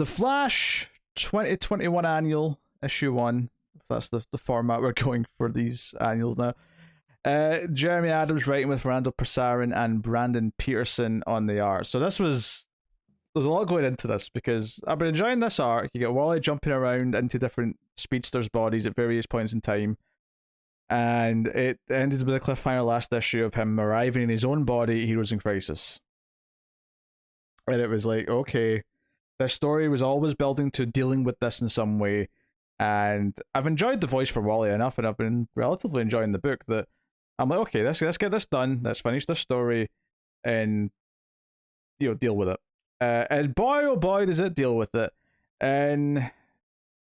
The Flash 2021 annual, issue 1. If that's the format we're going for these annuals now. Jeremy Adams writing with Randall Persarin and Brandon Peterson on the art. So there's a lot going into this because I've been enjoying this arc. You get Wally jumping around into different speedsters' bodies at various points in time. And it ended with a cliffhanger last issue of him arriving in his own body, Heroes in Crisis. And it was like, okay, this story was always building to dealing with this in some way. And I've enjoyed the voice for Wally enough, and I've been relatively enjoying the book that I'm like, okay, let's get this done. Let's finish this story and, deal with it. And boy, oh boy, does it deal with it. And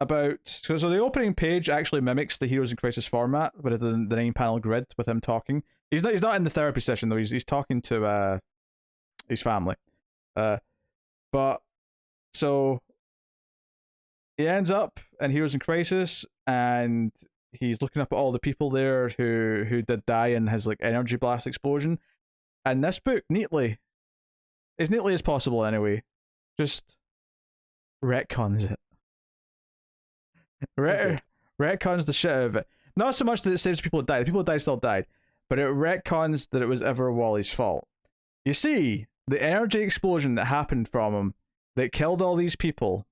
so the opening page actually mimics the Heroes in Crisis format with the 9-panel grid with him talking. He's not in the therapy session though. He's talking to his family. But so he ends up in Heroes in Crisis, and he's looking up at all the people there who did die in his like energy blast explosion. And this book as neatly as possible anyway, just retcons it. Retcons the shit out of it. Not so much that it saves people who died. The people who died still died. But it retcons that it was ever Wally's fault. You see, the energy explosion that happened from him that killed all these people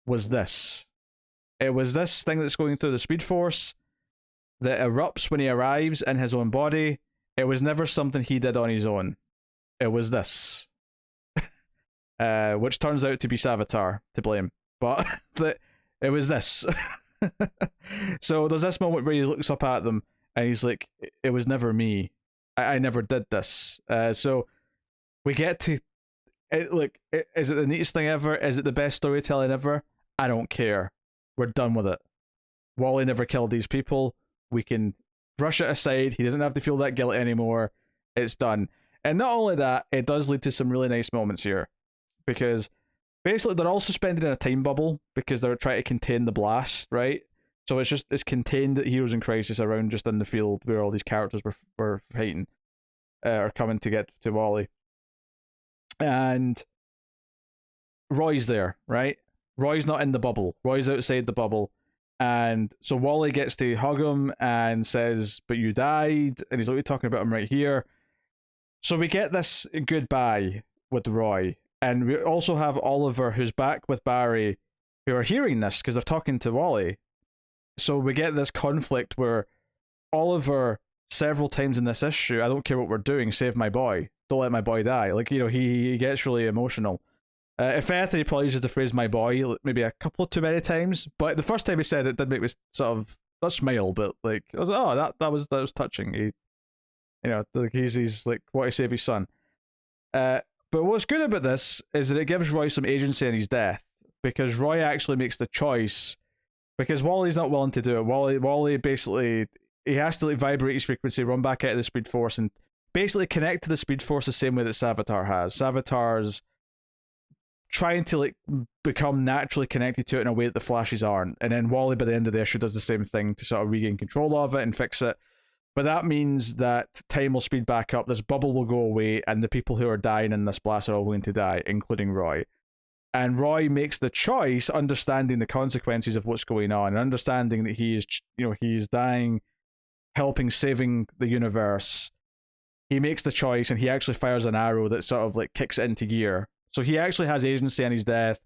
was this. It was this thing that's going through the Speed Force that erupts when he arrives in his own body. It was never something he did on his own. It was this. Which turns out to be Savitar to blame. But it was this. So there's this moment where he looks up at them and he's like, it was never me. I never did this. So we get to look, is it the neatest thing ever? Is it the best storytelling ever? I don't care. We're done with it. Wally never killed these people. We can brush it aside. He doesn't have to feel that guilt anymore. It's done. And not only that, it does lead to some really nice moments here. Because basically they're all suspended in a time bubble because they're trying to contain the blast, right? So it's contained at Heroes in Crisis around just in the field where all these characters were fighting or coming to get to Wally. And Roy's there, right? Roy's not in the bubble. Roy's outside the bubble. And so Wally gets to hug him and says, but you died. And he's like, we're talking about him right here. So we get this goodbye with Roy. And we also have Oliver, who's back with Barry, who are hearing this because they're talking to Wally. So we get this conflict where Oliver, several times in this issue, I don't care what we're doing, save my boy. Don't let my boy die. Like, he gets really emotional. If anything, he probably uses the phrase "my boy" maybe a couple too many times. But the first time he said it did make me sort of not smile, but like I was like, oh, that was touching. He, he's like, what to save his son. But what's good about this is that it gives Roy some agency in his death because Roy actually makes the choice because Wally's not willing to do it. Wally basically he has to like vibrate his frequency, run back out of the Speed Force, and basically connect to the Speed Force the same way that Savitar has. Savitar's trying to like become naturally connected to it in a way that the Flashes aren't, and then Wally by the end of the issue does the same thing to sort of regain control of it and fix it. But that means that time will speed back up, this bubble will go away, and the people who are dying in this blast are all going to die, including Roy. And Roy makes the choice, understanding the consequences of what's going on, and understanding that he is dying, helping saving the universe. He makes the choice, and he actually fires an arrow that sort of like kicks it into gear. So he actually has agency in his death.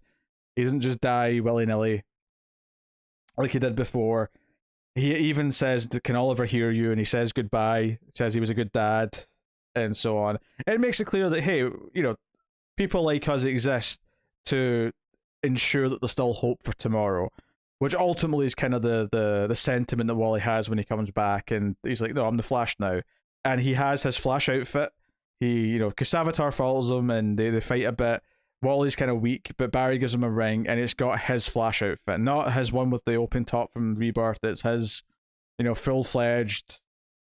He doesn't just die willy-nilly like he did before. He even says, can Oliver hear you? And he says goodbye. He says he was a good dad, and so on. It makes it clear that, hey, people like us exist to ensure that there's still hope for tomorrow, which ultimately is kind of the sentiment that Wally has when he comes back. And he's like, no, I'm the Flash now. And he has his Flash outfit. He, because Savitar follows him and they fight a bit. Wally's kind of weak, but Barry gives him a ring and it's got his Flash outfit. Not his one with the open top from Rebirth. It's his, full-fledged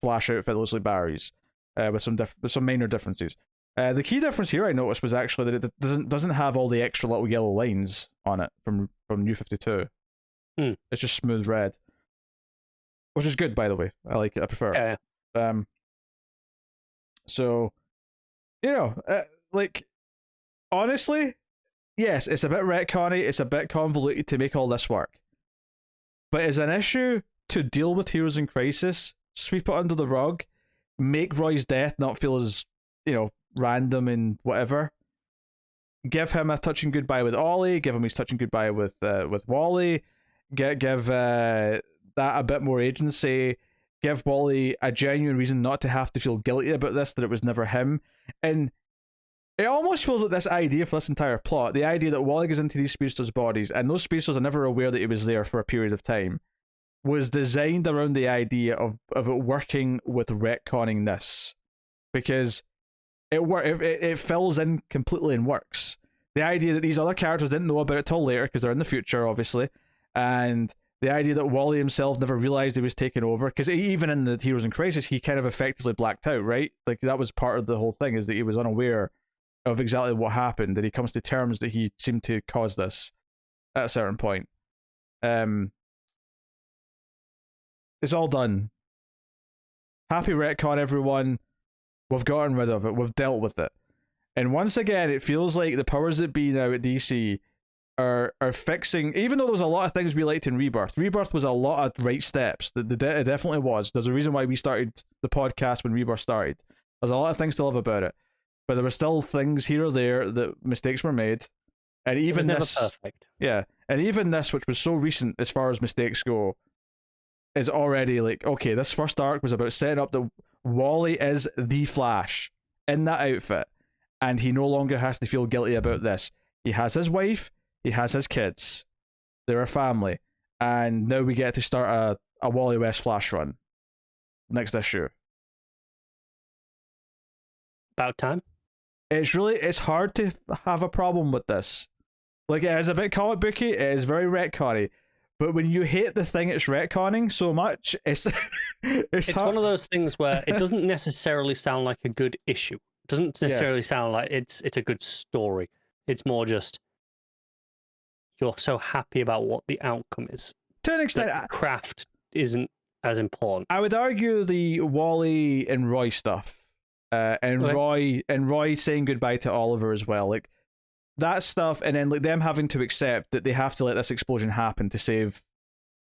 Flash outfit that looks like Barry's, with some minor differences. The key difference here I noticed was actually that it doesn't have all the extra little yellow lines on it from New 52. It's just smooth red. Which is good, by the way. I like it. I prefer it. Yeah. So, honestly, yes, it's a bit retconny, it's a bit convoluted to make all this work. But as an issue to deal with Heroes in Crisis, sweep it under the rug, make Roy's death not feel as, random and whatever. Give him a touching goodbye with Ollie, give him his touching goodbye with Wally, give that a bit more agency, give Wally a genuine reason not to have to feel guilty about this, that it was never him. And it almost feels like this idea for this entire plot, the idea that Wally goes into these speedsters' bodies, and those speedsters are never aware that he was there for a period of time, was designed around the idea of it working with retconning this. Because it fills in completely and works. The idea that these other characters didn't know about it till later, because they're in the future, obviously, and the idea that Wally himself never realized he was taken over, because even in the Heroes in Crisis, he kind of effectively blacked out, right? Like, that was part of the whole thing, is that he was unaware of exactly what happened, and he comes to terms that he seemed to cause this at a certain point. It's all done. Happy retcon, everyone. We've gotten rid of it. We've dealt with it. And once again, it feels like the powers that be now at DC are fixing, even though there was a lot of things we liked in Rebirth. Rebirth was a lot of right steps. It definitely was. There's a reason why we started the podcast when Rebirth started. There's a lot of things to love about it. But there were still things here or there that mistakes were made. And even it was this, never perfect. Yeah. And even this, which was so recent as far as mistakes go, is already like, okay, this first arc was about setting up that Wally is the Flash in that outfit, and he no longer has to feel guilty about this. He has his wife, he has his kids, they're a family, and now we get to start a Wally West Flash run next issue. About time. It's hard to have a problem with this. Like, it is a bit comic booky, it is very retconny. But when you hate the thing it's retconning so much, it's one of those things where it doesn't necessarily sound like a good issue. It doesn't necessarily sound like it's a good story. It's more just you're so happy about what the outcome is. To an extent, craft isn't as important. I would argue the Wally and Roy stuff, and okay. Roy saying goodbye to Oliver as well, like that stuff, and then like them having to accept that they have to let this explosion happen to save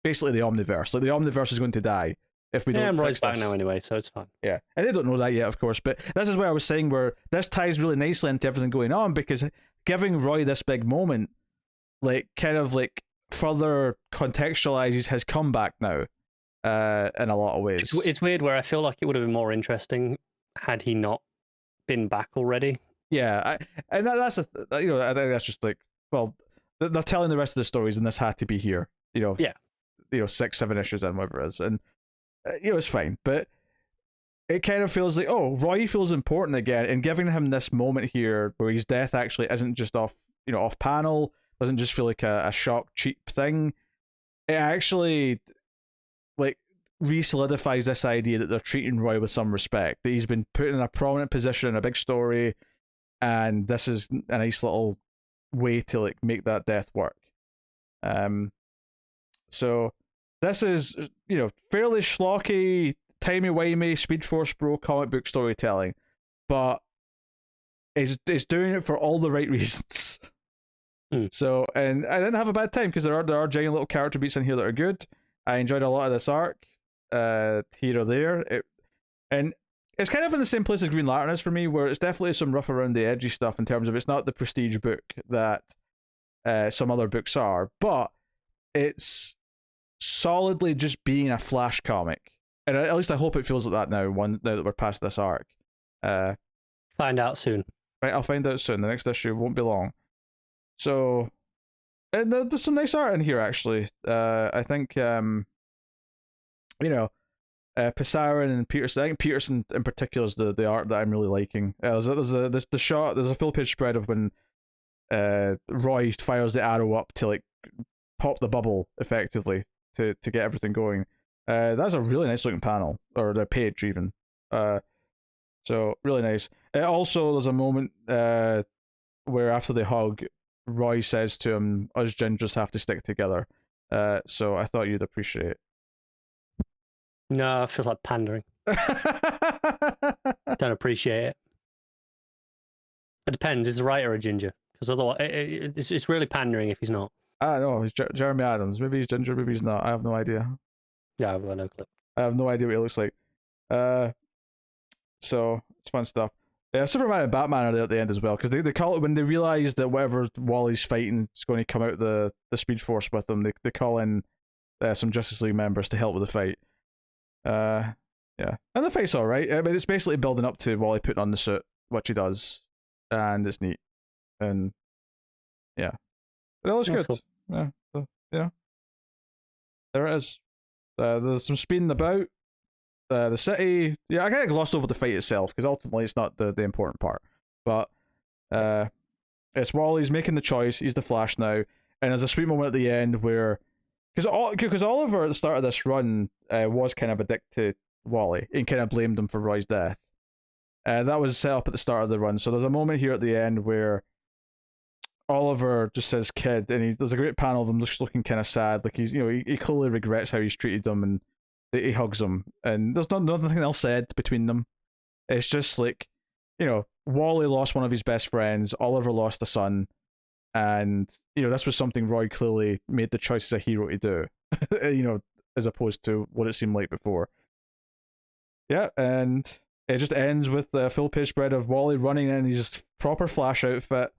basically the Omniverse. Like, the Omniverse is going to die if we don't. And Roy's back now anyway, so it's fine. Yeah, and they don't know that yet, of course. But this is where I was saying where this ties really nicely into everything going on, because giving Roy this big moment, like, kind of like further contextualizes his comeback now, in a lot of ways. It's weird where I feel like it would have been more interesting had he not been back already. Yeah, that's I think that's just like, well, they're telling the rest of the stories, and this had to be here. Yeah. 6-7 issues and whatever it is, and it's fine. But it kind of feels like, oh, Roy feels important again, and giving him this moment here where his death actually isn't just off panel, doesn't just feel like a shock cheap thing. It actually like re-solidifies this idea that they're treating Roy with some respect, that he's been put in a prominent position in a big story. And this is a nice little way to like make that death work. So this is fairly schlocky, timey-wimey, Speed Force Bro comic book storytelling, but it's doing it for all the right reasons. So, and I didn't have a bad time, because there are giant little character beats in here that are good. I enjoyed a lot of this arc, here or there. And it's kind of in the same place as Green Lantern is for me, where it's definitely some rough around the edgy stuff in terms of it's not the prestige book that some other books are, but it's solidly just being a Flash comic. And at least I hope it feels like that now that we're past this arc. Find out soon. Right, I'll find out soon. The next issue won't be long. So, and there's some nice art in here, actually. I think, Pisarin and Peterson. I think Peterson in particular is the art that I'm really liking. There's a full page spread of when Roy fires the arrow up to like pop the bubble effectively to get everything going. That's a really nice looking panel, or the page even. So really nice. Also, there's a moment where after they hug, Roy says to him, "Us gingers have to stick together." So I thought you'd appreciate it. No, it feels like pandering. Don't appreciate it. It depends. Is the writer a ginger? Because otherwise, it's really pandering if he's not. I don't know. He's Jeremy Adams. Maybe he's ginger. Maybe he's not. I have no idea. Yeah, I've got no clue. I have no idea what he looks like. So it's fun stuff. Yeah, Superman and Batman are there at the end as well, because they call it when they realize that whatever Wally's fighting is going to come out the Speed Force with them. They call in some Justice League members to help with the fight. Yeah, and the fight's all right. I mean, it's basically building up to Wally putting on the suit, which he does, and it's neat, and yeah, it all looks good. Cool. Yeah, so, yeah. There it is. There's some speeding about. The city, yeah, I kind of glossed over the fight itself because ultimately it's not the important part. But it's Wally's making the choice. He's the Flash now, and there's a sweet moment at the end where because Oliver at the start of this run was kind of a dick to Wally and kind of blamed him for Roy's death. That was set up at the start of the run. So there's a moment here at the end where Oliver just says "kid," and there's a great panel of him just looking kind of sad, like he's he clearly regrets how he's treated them, and he hugs him, and there's nothing else said between them. It's just like, Wally lost one of his best friends, Oliver lost a son, and this was something Roy clearly made the choice as a hero to do, as opposed to what it seemed like before. Yeah, and it just ends with a full page spread of Wally running in his proper Flash outfit.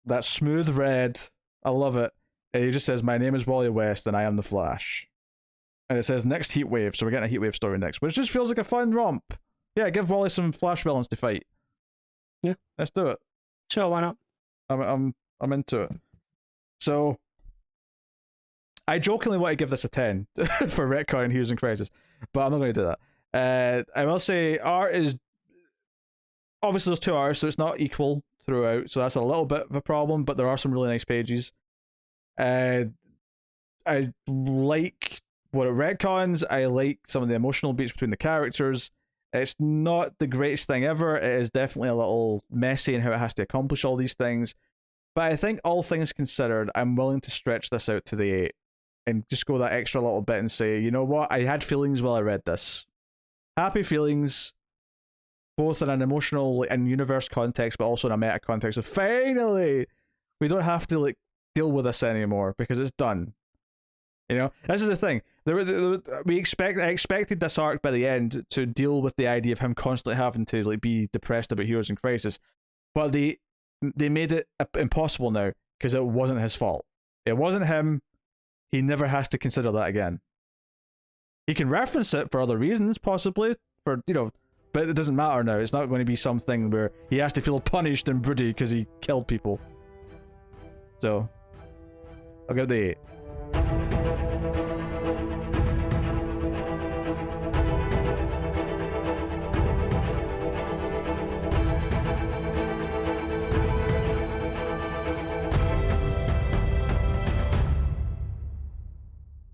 That smooth red, I love it. And he just says, "My name is Wally West, and I am the Flash." And it says next heat wave, so we're getting a heat wave story next, which just feels like a fun romp. Yeah, give Wally some Flash villains to fight. Yeah, let's do it. Sure, why not? I'm into it. So I jokingly want to give this a 10 for Retcon Heroes in Crisis, but I'm not going to do that. I will say art is obviously there's two artists, so it's not equal throughout, so that's a little bit of a problem. But there are some really nice pages. I like what it retcons. I like some of the emotional beats between the characters. It's not the greatest thing ever. It is definitely a little messy in how it has to accomplish all these things. But I think all things considered, I'm willing to stretch this out to the 8 and just go that extra little bit and say, you know what? I had feelings while I read this. Happy feelings, both in an emotional and universe context, but also in a meta context. So finally, we don't have to deal with this anymore because it's done. This is the thing. I expected this arc by the end to deal with the idea of him constantly having to be depressed about Heroes in Crisis, but they made it impossible now because it wasn't his fault. It wasn't him. He never has to consider that again. He can reference it for other reasons, possibly but it doesn't matter now. It's not going to be something where he has to feel punished and broody because he killed people. So I'll give it the 8.